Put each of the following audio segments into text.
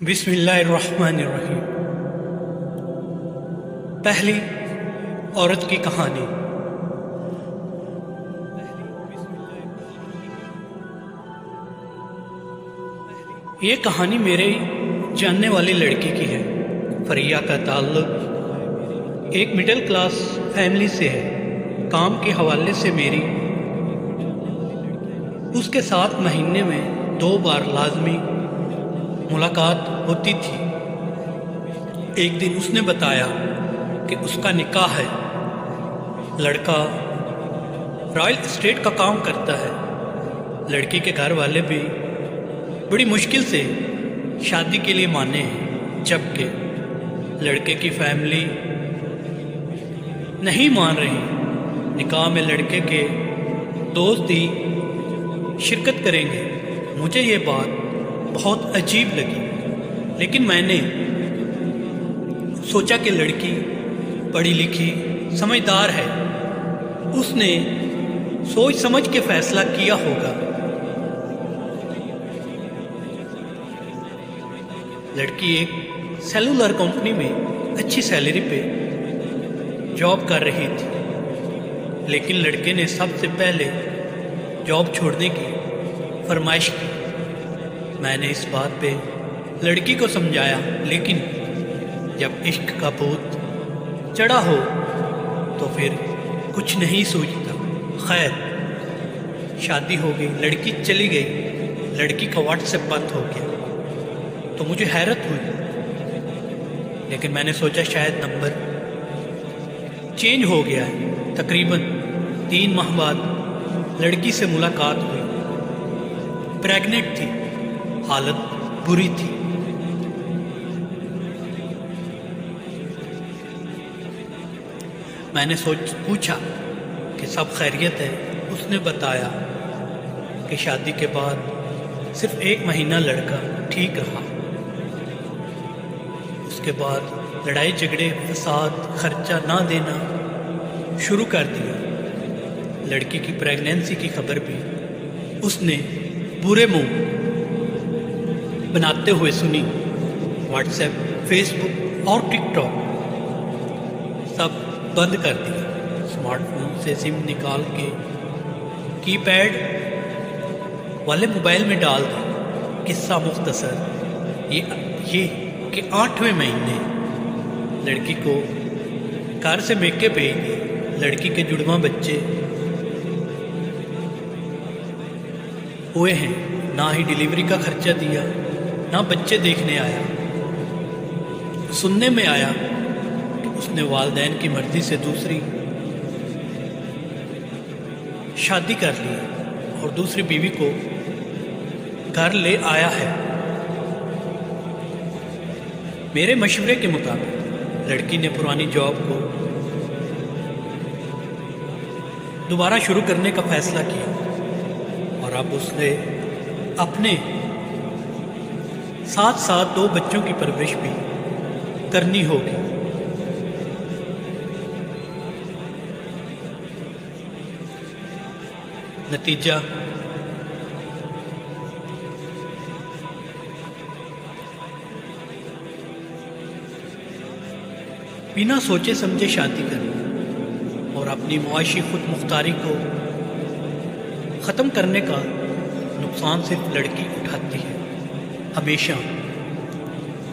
بسم اللہ الرحمن الرحیم۔ پہلی عورت کی کہانی۔ یہ کہانی میرے جاننے والی لڑکی کی ہے۔ فریہ کا تعلق ایک مڈل کلاس فیملی سے ہے۔ کام کے حوالے سے میری اس کے ساتھ مہینے میں 2 بار لازمی ملاقات ہوتی تھی۔ ایک دن اس نے بتایا کہ اس کا نکاح ہے۔ لڑکا رائل اسٹیٹ کا کام کرتا ہے۔ لڑکی کے گھر والے بھی بڑی مشکل سے شادی کے لیے مانے ہیں، جبکہ لڑکے کی فیملی نہیں مان رہی۔ نکاح میں لڑکے کے دوست ہی شرکت کریں گے۔ مجھے یہ بات بہت عجیب لگی، لیکن میں نے سوچا کہ لڑکی پڑھی لکھی سمجھدار ہے، اس نے سوچ سمجھ کے فیصلہ کیا ہوگا۔ لڑکی ایک سیلولر کمپنی میں اچھی سیلری پہ جاب کر رہی تھی، لیکن لڑکے نے سب سے پہلے جاب چھوڑنے کی فرمائش کی۔ میں نے اس بات پہ لڑکی کو سمجھایا، لیکن جب عشق کا بھوت چڑھا ہو تو پھر کچھ نہیں سوچتا۔ خیر، شادی ہو گئی، لڑکی چلی گئی، لڑکی کا واٹس ایپ بند ہو گیا تو مجھے حیرت ہوئی، لیکن میں نے سوچا شاید نمبر چینج ہو گیا ہے۔ تقریباً 3 ماہ بعد لڑکی سے ملاقات ہوئی۔ پریگننٹ تھی، حالت بری تھی۔ میں نے پوچھا کہ سب خیریت ہے؟ اس نے بتایا کہ شادی کے بعد صرف 1 مہینہ لڑکا ٹھیک رہا، اس کے بعد لڑائی جھگڑے، فساد، خرچہ نہ دینا شروع کر دیا۔ لڑکی کی پریگنینسی کی خبر بھی اس نے برے منہ بناتے ہوئے سنی۔ واٹس ایپ، فیس بک اور ٹک ٹاک سب بند کر دیا۔ اسمارٹ فون سے سم نکال کے کی پیڈ والے موبائل میں ڈال دیا۔ قصہ مختصر یہ کہ 8ویں مہینے لڑکی کو کار سے میکے بھیج دیے۔ لڑکی کے جڑواں بچے ہوئے ہیں، نہ ہی ڈیلیوری کا خرچہ دیا، نہ بچے دیکھنے آیا۔ سننے میں آیا کہ اس نے والدین کی مرضی سے دوسری شادی کر لی اور دوسری بیوی کو گھر لے آیا ہے۔ میرے مشورے کے مطابق لڑکی نے پرانی جاب کو دوبارہ شروع کرنے کا فیصلہ کیا، اور اب اس نے اپنے ساتھ 2 بچوں کی پرورش بھی کرنی ہوگی۔ نتیجہ بنا سوچے سمجھے شادی کرنا اور اپنی معاشی خود مختاری کو ختم کرنے کا نقصان صرف لڑکی اٹھاتی ہے۔ ہمیشہ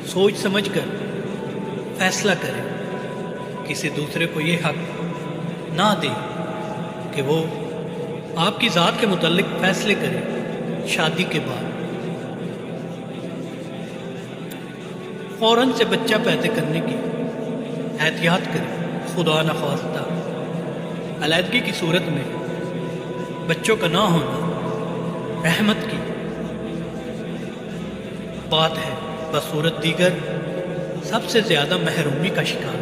سوچ سمجھ کر فیصلہ کریں۔ کسی دوسرے کو یہ حق نہ دیں کہ وہ آپ کی ذات کے متعلق فیصلے کرے۔ شادی کے بعد فوراً سے بچہ پیدا کرنے کی احتیاط کریں۔ خدا نخواستہ علیحدگی کی صورت میں بچوں کا نہ ہونا رحمت کی بات ہے، بصورت دیگر سب سے زیادہ محرومی کا شکار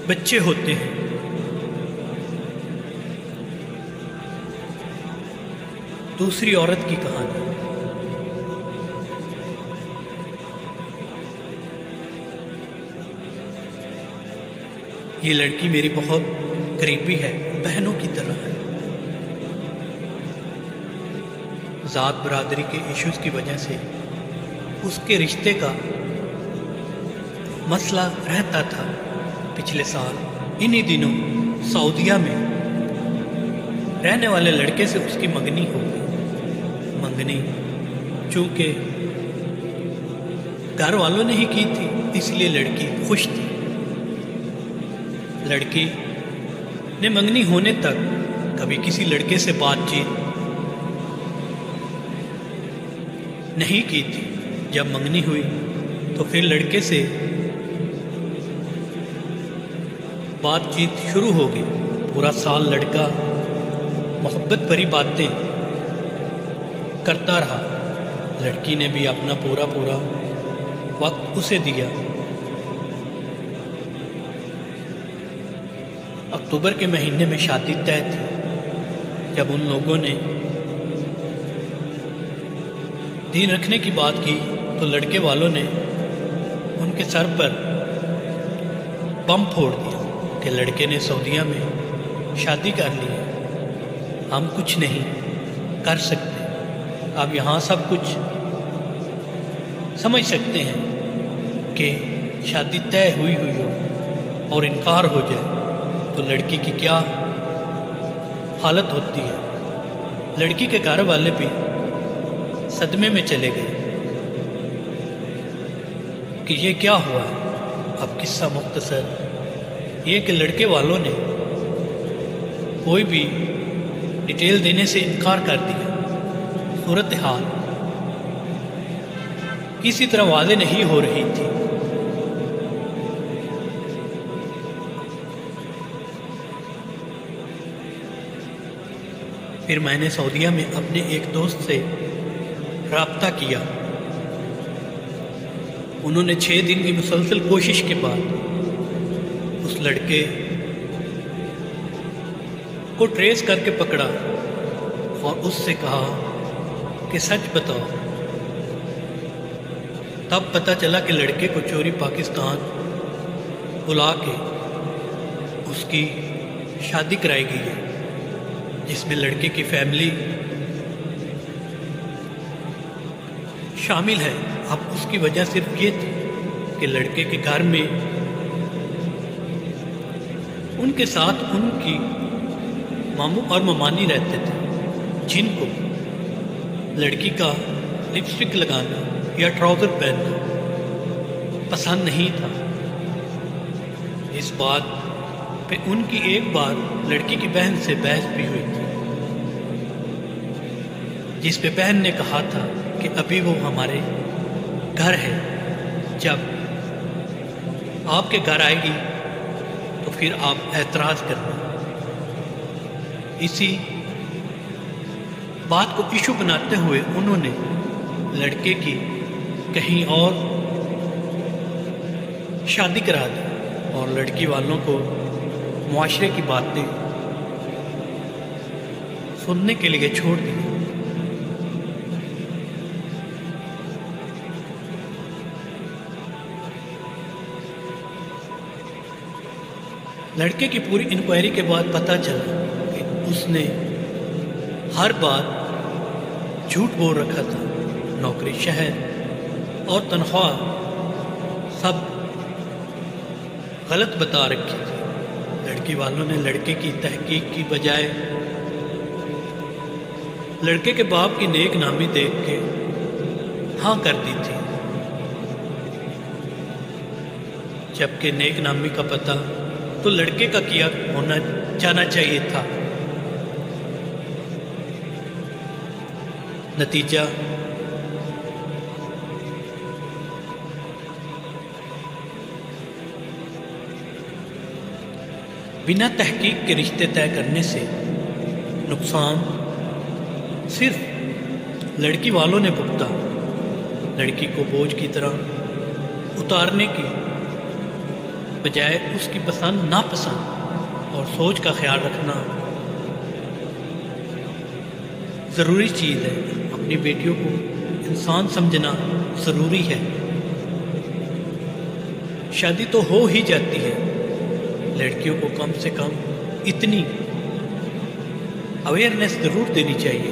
بچے ہوتے ہیں۔ دوسری عورت کی کہانی۔ یہ لڑکی میری بہت قریبی ہے، بہنوں کی طرح ہے۔ ذات برادری کے ایشوز کی وجہ سے اس کے رشتے کا مسئلہ رہتا تھا۔ پچھلے سال انہی دنوں سعودیہ میں رہنے والے لڑکے سے اس کی منگنی ہو گئی۔ منگنی چونکہ گھر والوں نے ہی کی تھی، اس لیے لڑکی خوش تھی۔ لڑکی نے منگنی ہونے تک کبھی کسی لڑکے سے بات چیت نہیں کی تھی۔ جب منگنی ہوئی تو پھر لڑکے سے بات چیت شروع ہو گئی۔ پورا سال لڑکا محبت بھری باتیں کرتا رہا، لڑکی نے بھی اپنا پورا وقت اسے دیا۔ اکتوبر کے مہینے میں شادی طے تھی۔ جب ان لوگوں نے دین رکھنے کی بات کی تو لڑکے والوں نے ان کے سر پر بم پھوڑ دیا کہ لڑکے نے سعودیہ میں شادی کر لی ہے، ہم کچھ نہیں کر سکتے۔ آپ یہاں سب کچھ سمجھ سکتے ہیں کہ شادی طے ہوئی ہو اور انکار ہو جائے تو لڑکی کی کیا حالت ہوتی ہے۔ لڑکی کے گھر والے بھی صدمے میں چلے گئے کہ یہ کیا ہوا ہے۔ اب قصہ مختصر یہ کہ لڑکے والوں نے کوئی بھی ڈیٹیل دینے سے انکار کر دیا۔ صورتحال کسی طرح واضح نہیں ہو رہی تھی۔ پھر میں نے سعودیہ میں اپنے ایک دوست سے رابطہ کیا۔ انہوں نے 6 دن کی مسلسل کوشش کے بعد اس لڑکے کو ٹریس کر کے پکڑا اور اس سے کہا کہ سچ بتاؤ۔ تب پتہ چلا کہ لڑکے کو چوری پاکستان بلا کے اس کی شادی کرائی گئی ہے، جس میں لڑکے کی فیملی شامل ہے۔ اب اس کی وجہ صرف یہ تھی کہ لڑکے کے گھر میں ان کے ساتھ ان کی ماموں اور ممانی رہتے تھے، جن کو لڑکی کا لپسٹک لگانا یا ٹراؤزر پہننا پسند نہیں تھا۔ اس بات پہ ان کی ایک بار لڑکی کی بہن سے بحث بھی ہوئی تھی، جس پہ بہن نے کہا تھا کہ ابھی وہ ہمارے گھر ہے، جب آپ کے گھر آئے گی تو پھر آپ اعتراض کرنا۔ اسی بات کو ایشو بناتے ہوئے انہوں نے لڑکے کی کہیں اور شادی کرا دی اور لڑکی والوں کو معاشرے کی باتیں سننے کے لیے چھوڑ دی۔ لڑکے کی پوری انکوائری کے بعد پتہ چلا کہ اس نے ہر بار جھوٹ بول رکھا تھا۔ نوکری، شہر اور تنخواہ سب غلط بتا رکھی تھی۔ لڑکی والوں نے لڑکے کی تحقیق کی بجائے لڑکے کے باپ کی نیک نامی دیکھ کے ہاں کر دی تھی، جبکہ نیک نامی کا پتہ تو لڑکے کا کیا ہونا جانا چاہیے تھا۔ نتیجہ بنا تحقیق کے رشتے طے کرنے سے نقصان صرف لڑکی والوں نے بھگتا۔ لڑکی کو بوجھ کی طرح اتارنے کی بجائے اس کی پسند ناپسند اور سوچ کا خیال رکھنا ضروری چیز ہے۔ اپنی بیٹیوں کو انسان سمجھنا ضروری ہے۔ شادی تو ہو ہی جاتی ہے، لڑکیوں کو کم سے کم اتنی اویئرنیس ضرور دینی چاہیے